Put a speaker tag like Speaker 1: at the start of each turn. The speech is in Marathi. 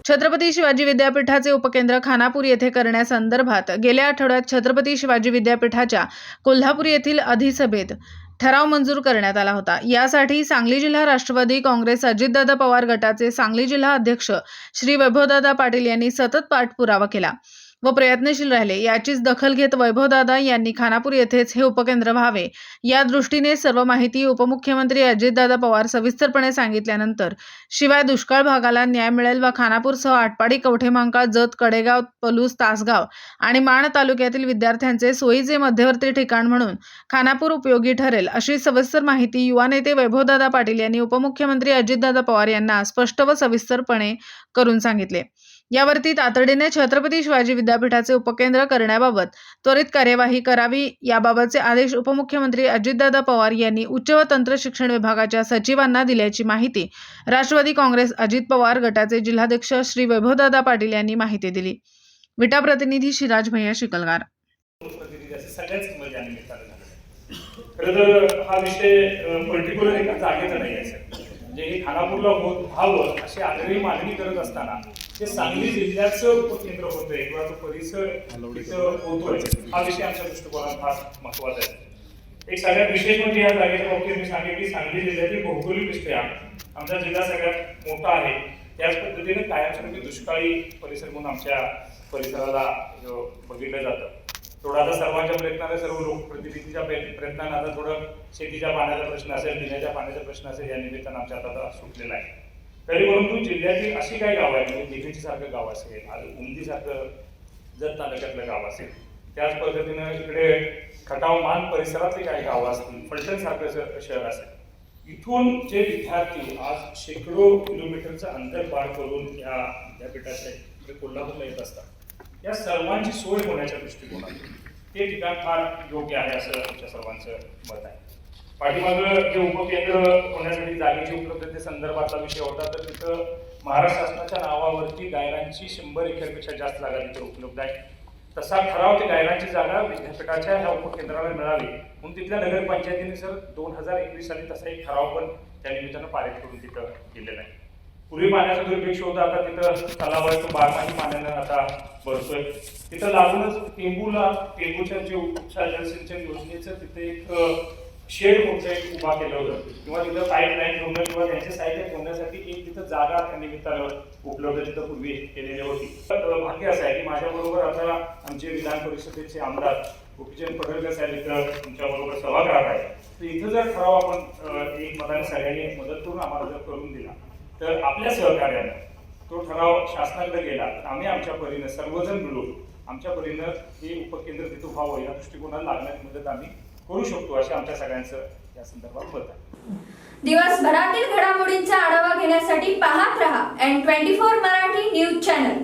Speaker 1: छत्रपती शिवाजी विद्यापीठाचे उपकेंद्र खानापूर येथे करण्यासंदर्भात गेल्या आठवड्यात छत्रपती शिवाजी विद्यापीठाच्या कोल्हापूर येथील अधिसभेत ठराव मंजूर करण्यात आला होता। यासाठी सांगली जिल्हा राष्ट्रवादी काँग्रेस अजितदादा पवार गटाचे सांगली जिल्हा अध्यक्ष श्री वैभवदादा पाटील यांनी सतत पाठपुरावा केला व प्रयत्नशील राहिले। याचीच दखल घेत वैभवदादा यांनी खानापूर येथेच हे उपकेंद्र व्हावे या दृष्टीने सर्व माहिती उपमुख्यमंत्री अजितदादा पवार सविस्तरपणे सांगितल्यानंतर शिवाय दुष्काळ भागाला न्याय मिळेल व खानापूरसह आटपाडी, कवठेमहांकाळ, जत, कडेगाव, पलूस, तासगाव आणि माण तालुक्यातील विद्यार्थ्यांचे सोयीचे मध्यवर्ती ठिकाण म्हणून खानापूर उपयोगी ठरेल अशी सविस्तर माहिती युवा नेते वैभवदादा पाटील यांनी उपमुख्यमंत्री अजितदादा पवार यांना स्पष्ट व सविस्तरपणे करून सांगितले। यावरती तातडीने छत्रपती शिवाजी विद्यापीठाचे उपकेंद्र करण्याबाबत त्वरित कार्यवाही करावी याबाबतचे आदेश उपमुख्यमंत्री अजितदादा पवार यांनी उच्च व तंत्र शिक्षण विभागाच्या सचिवांना दिल्याची माहिती राष्ट्रवादी काँग्रेस अजित पवार गटाचे जिल्हाध्यक्ष श्री वैभवदादा पाटील यांनी माहिती दिली। विटा प्रतिनिधी शिराज भैया शिकलगार।
Speaker 2: हा विषय पर्टिक्युलर एका जागेचा नाही आहे सर, म्हणजे हे खानापूरला व्हावं अशी आग्रही मागणी करत असताना ते सांगली जिल्ह्याचं उपकेंद्र होतंय किंवा तो परिसर तिथं होतोय हा विषय आमच्या दृष्टिकोनात फार महत्वाचा आहे। एक सगळ्यात विशेष म्हणजे या जागेच्या बाबतीत मी सांगेन की सांगली जिल्ह्यातील भौगोलिकदृष्ट्या आमचा जिल्हा सगळ्यात मोठा आहे। त्याच पद्धतीने कायमस्वरूपी दुष्काळी परिसर म्हणून आमच्या परिसराला बघितलं जातं। थोडा आता सर्वांच्या प्रयत्नाने, सर्व लोकप्रतिनिधीच्या प्रयत्नाने आता थोडं शेतीच्या पाण्याचा प्रश्न असेल, पिण्याच्या पाण्याचा प्रश्न असेल या निमित्तानं आमच्या आता सुटलेला आहे। तरी परंतु जिल्ह्यातील अशी काही गावं आहेत, म्हणजे दिघेची सारखं गाव असेल, उमदी सारखं जत तालुक्यातलं गाव असेल, त्याच पद्धतीनं इकडे खटाव मान परिसरातली काही गावं असतील, फलटण सारखं शहर असेल, इथून जे विद्यार्थी आज शेकडो किलोमीटरचं अंतर पार करून या विद्यापीठाच्या कोल्हापूरला येत असतात, या सर्वांची सोय होण्याच्या दृष्टिकोनातून ते ठिकाण फार योग्य आहे असं आमच्या सर्वांचं मत आहे। पाठीमागं जे उपकेंद्र होण्यासाठी जागेची उपलब्धतेसंदर्भातला विषय होता, तर तिथं महाराष्ट्र शासनाच्या नावावरती गायरांची 100 एकरपेक्षा जास्त जागा तिथे उपलब्ध आहे। तसा ठराव ते गायरांची जागा विद्यापीठाच्या ह्या उपकेंद्राला मिळावी म्हणून तिथल्या नगरपंचायतीने सर 2021 साली तसा एक ठराव पण त्या निमित्तानं पारित करून तिथं केलेला आहे। पूर्वी पाण्याचा दुर्भिक्ष होता, आता तिथं तलाव आहे तो बारमाही पाण्यानं आता भरतोय। तिथं लागूनच टेंबूच्या जे उपसा जलसिंचन योजनेचं तिथे एक शेड मोठं एक उभा केलं होतं किंवा तिथं पाईपलाईन ठेवणं किंवा त्यांचे साहित्य ठेवण्यासाठी एक तिथं जागा त्या निमित्तानं उपलब्ध तिथं पूर्वी केलेली होती। भाग्य असं आहे की माझ्याबरोबर आता आमचे विधान परिषदेचे आमदार गोपीचंद पडळकर साहेब इथं तुमच्याबरोबर सभागृहात आहे। तर इथं जर ठराव आपण एक मताने सगळ्यांनी मदत करून आम्हाला जर करून दिला तर आपल्या सहकार्यानं तो ठराव शासनाकडे गेला तर आम्ही आमच्या परीनं सर्वजण मिळून आमच्या परीनं हे उपकेंद्र तिथं व्हावं या दृष्टिकोनाला लागण्याची मदत आम्ही करू शकतो असे आमच्या सगळ्यांचं या संदर्भात मत आहे।
Speaker 3: दिवसभरातील घडामोडींचा आढावा घेण्यासाठी पाहत रहा N24 मराठी न्यूज चॅनल।